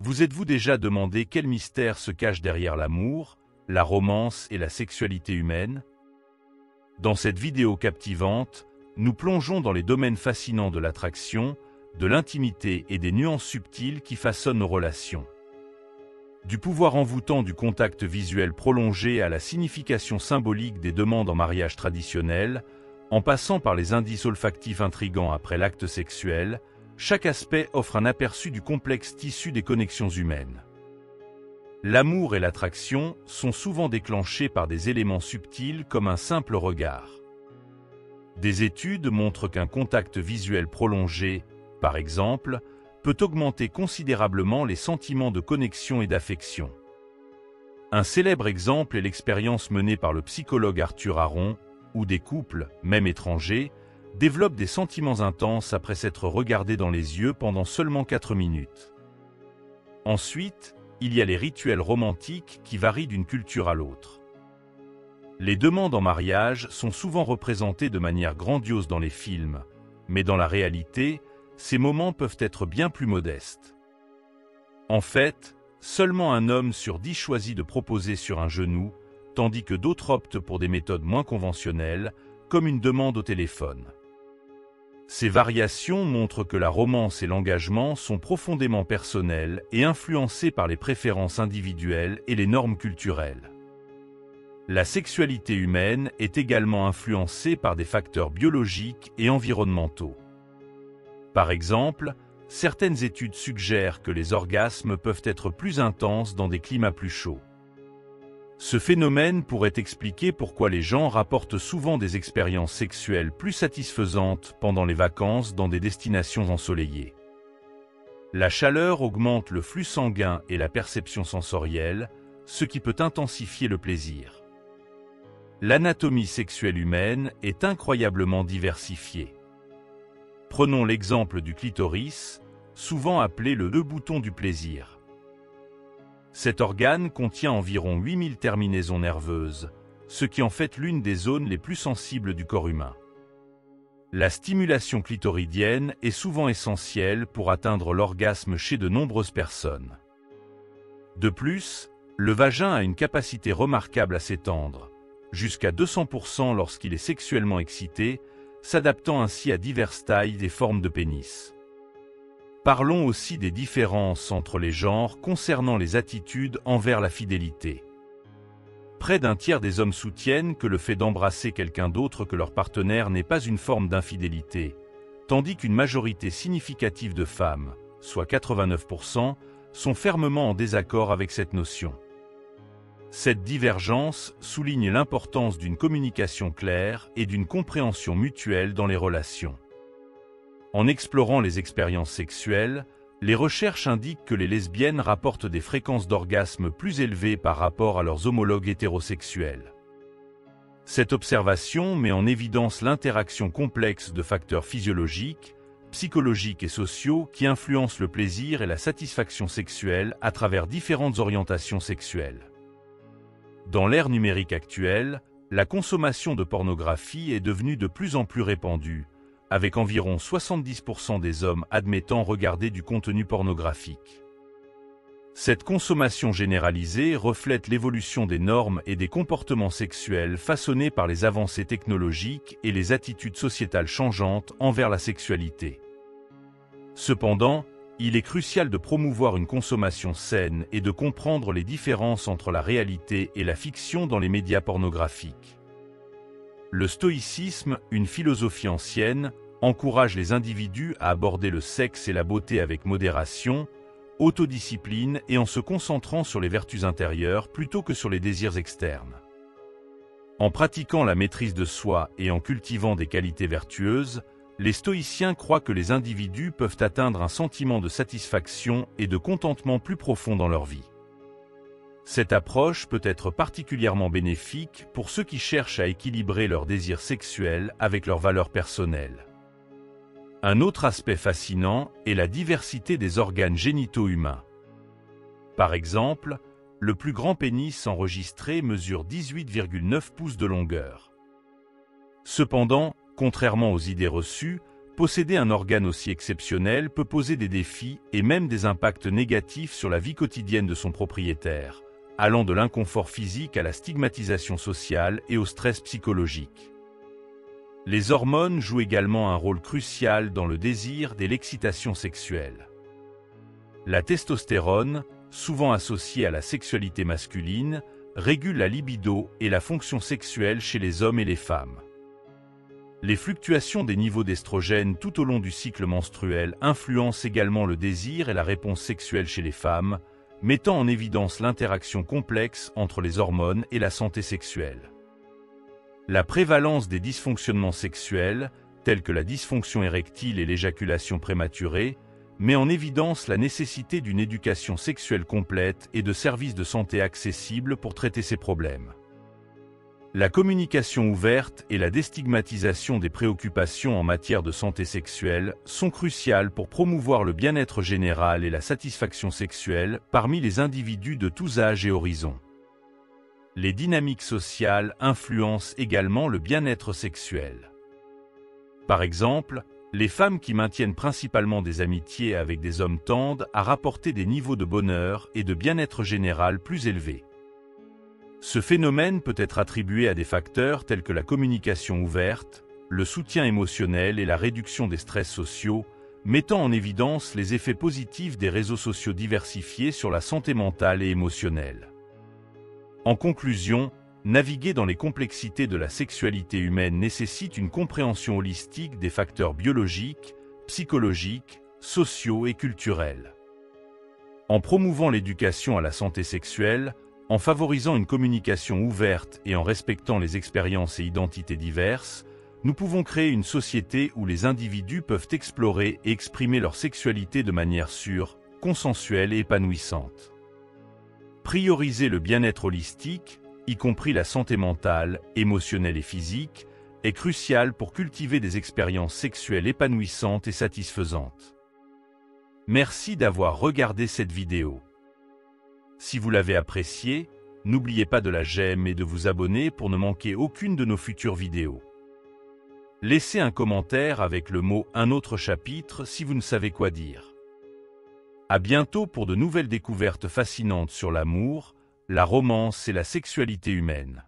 Vous êtes-vous déjà demandé quel mystère se cache derrière l'amour, la romance et la sexualité humaine? Dans cette vidéo captivante, nous plongeons dans les domaines fascinants de l'attraction, de l'intimité et des nuances subtiles qui façonnent nos relations. Du pouvoir envoûtant du contact visuel prolongé à la signification symbolique des demandes en mariage traditionnel, en passant par les indices olfactifs intrigants après l'acte sexuel, chaque aspect offre un aperçu du complexe tissu des connexions humaines. L'amour et l'attraction sont souvent déclenchés par des éléments subtils comme un simple regard. Des études montrent qu'un contact visuel prolongé, par exemple, peut augmenter considérablement les sentiments de connexion et d'affection. Un célèbre exemple est l'expérience menée par le psychologue Arthur Aron, où des couples, même étrangers, développent des sentiments intenses après s'être regardés dans les yeux pendant seulement 4 minutes. Ensuite, il y a les rituels romantiques qui varient d'une culture à l'autre. Les demandes en mariage sont souvent représentées de manière grandiose dans les films, mais dans la réalité, ces moments peuvent être bien plus modestes. En fait, seulement un homme sur 10 choisit de proposer sur un genou, tandis que d'autres optent pour des méthodes moins conventionnelles, comme une demande au téléphone. Ces variations montrent que la romance et l'engagement sont profondément personnels et influencés par les préférences individuelles et les normes culturelles. La sexualité humaine est également influencée par des facteurs biologiques et environnementaux. Par exemple, certaines études suggèrent que les orgasmes peuvent être plus intenses dans des climats plus chauds. Ce phénomène pourrait expliquer pourquoi les gens rapportent souvent des expériences sexuelles plus satisfaisantes pendant les vacances dans des destinations ensoleillées. La chaleur augmente le flux sanguin et la perception sensorielle, ce qui peut intensifier le plaisir. L'anatomie sexuelle humaine est incroyablement diversifiée. Prenons l'exemple du clitoris, souvent appelé le bouton du plaisir. Cet organe contient environ 8000 terminaisons nerveuses, ce qui en fait l'une des zones les plus sensibles du corps humain. La stimulation clitoridienne est souvent essentielle pour atteindre l'orgasme chez de nombreuses personnes. De plus, le vagin a une capacité remarquable à s'étendre, jusqu'à 200% lorsqu'il est sexuellement excité, s'adaptant ainsi à diverses tailles et formes de pénis. Parlons aussi des différences entre les genres concernant les attitudes envers la fidélité. Près d'un tiers des hommes soutiennent que le fait d'embrasser quelqu'un d'autre que leur partenaire n'est pas une forme d'infidélité, tandis qu'une majorité significative de femmes, soit 89%, sont fermement en désaccord avec cette notion. Cette divergence souligne l'importance d'une communication claire et d'une compréhension mutuelle dans les relations. En explorant les expériences sexuelles, les recherches indiquent que les lesbiennes rapportent des fréquences d'orgasme plus élevées par rapport à leurs homologues hétérosexuels. Cette observation met en évidence l'interaction complexe de facteurs physiologiques, psychologiques et sociaux qui influencent le plaisir et la satisfaction sexuelle à travers différentes orientations sexuelles. Dans l'ère numérique actuelle, la consommation de pornographie est devenue de plus en plus répandue, avec environ 70% des hommes admettant regarder du contenu pornographique. Cette consommation généralisée reflète l'évolution des normes et des comportements sexuels façonnés par les avancées technologiques et les attitudes sociétales changeantes envers la sexualité. Cependant, il est crucial de promouvoir une consommation saine et de comprendre les différences entre la réalité et la fiction dans les médias pornographiques. Le stoïcisme, une philosophie ancienne, encourage les individus à aborder le sexe et la beauté avec modération, autodiscipline et en se concentrant sur les vertus intérieures plutôt que sur les désirs externes. En pratiquant la maîtrise de soi et en cultivant des qualités vertueuses, les stoïciens croient que les individus peuvent atteindre un sentiment de satisfaction et de contentement plus profond dans leur vie. Cette approche peut être particulièrement bénéfique pour ceux qui cherchent à équilibrer leurs désirs sexuels avec leurs valeurs personnelles. Un autre aspect fascinant est la diversité des organes génitaux humains. Par exemple, le plus grand pénis enregistré mesure 18,9 pouces de longueur. Cependant, contrairement aux idées reçues, Posséder un organe aussi exceptionnel peut poser des défis et même des impacts négatifs sur la vie quotidienne de son propriétaire, allant de l'inconfort physique à la stigmatisation sociale et au stress psychologique. Les hormones jouent également un rôle crucial dans le désir et l'excitation sexuelle. La testostérone, souvent associée à la sexualité masculine, régule la libido et la fonction sexuelle chez les hommes et les femmes. Les fluctuations des niveaux d'estrogène tout au long du cycle menstruel influencent également le désir et la réponse sexuelle chez les femmes, mettant en évidence l'interaction complexe entre les hormones et la santé sexuelle. La prévalence des dysfonctionnements sexuels, tels que la dysfonction érectile et l'éjaculation prématurée, met en évidence la nécessité d'une éducation sexuelle complète et de services de santé accessibles pour traiter ces problèmes. La communication ouverte et la déstigmatisation des préoccupations en matière de santé sexuelle sont cruciales pour promouvoir le bien-être général et la satisfaction sexuelle parmi les individus de tous âges et horizons. Les dynamiques sociales influencent également le bien-être sexuel. Par exemple, les femmes qui maintiennent principalement des amitiés avec des hommes tendent à rapporter des niveaux de bonheur et de bien-être général plus élevés. Ce phénomène peut être attribué à des facteurs tels que la communication ouverte, le soutien émotionnel et la réduction des stress sociaux, mettant en évidence les effets positifs des réseaux sociaux diversifiés sur la santé mentale et émotionnelle. En conclusion, naviguer dans les complexités de la sexualité humaine nécessite une compréhension holistique des facteurs biologiques, psychologiques, sociaux et culturels. En promouvant l'éducation à la santé sexuelle, en favorisant une communication ouverte et en respectant les expériences et identités diverses, nous pouvons créer une société où les individus peuvent explorer et exprimer leur sexualité de manière sûre, consensuelle et épanouissante. Prioriser le bien-être holistique, y compris la santé mentale, émotionnelle et physique, est crucial pour cultiver des expériences sexuelles épanouissantes et satisfaisantes. Merci d'avoir regardé cette vidéo. Si vous l'avez appréciée, n'oubliez pas de la j'aime et de vous abonner pour ne manquer aucune de nos futures vidéos. Laissez un commentaire avec le mot « un autre chapitre » si vous ne savez quoi dire. À bientôt pour de nouvelles découvertes fascinantes sur l'amour, la romance et la sexualité humaine.